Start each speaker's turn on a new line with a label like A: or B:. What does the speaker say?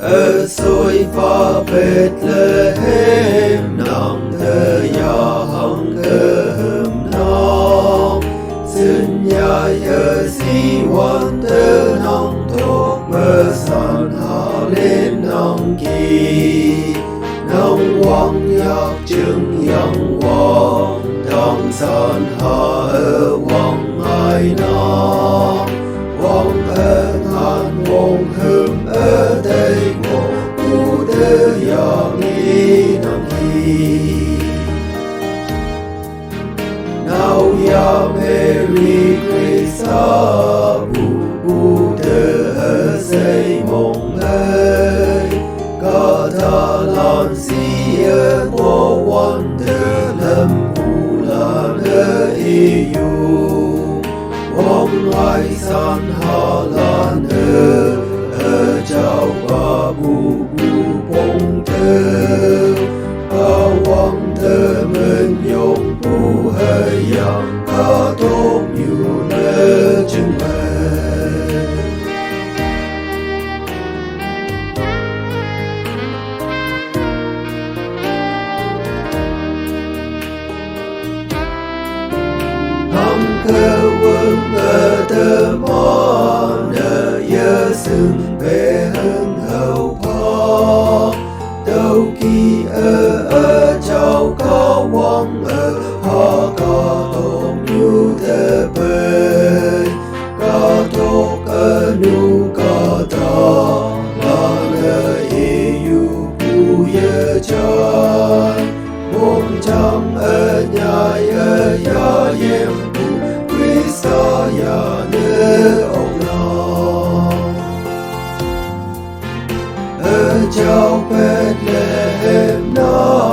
A: ở suối pha Bethlehem nằm thơ ya hằng cơ hầm non xin nhai ở si quan tơ nong thuộc mơ san hạ lên nong kỳ nong quang yak chứng yang quang đong san hạ ở quang ai na quang ở than quang hâm ở đây ngộ tơ ya nghi nong kỳ now ya Merry Christmas bu tơ say mong ơi cả ta lan si ở ngô quan tơ lâm bu lan ở yêu mong ai san hà lan ở chào ba bu bông tơ ba quang tơ mình nhung bu hơi yang ca tôm yêu nơ chân mây hằng cơ quân ở tơ mòn ở nhớ sừng về hưng hậu phó đâu khi ở cháu có quang ở họ có tôm yêu thơ bơi có thuốc ở nu có to là nơi yêu bu yơ chân mong chẳng ở nhà ở ya yếm bu Christa ya nơ ông lòng ở cháu Bethlehem na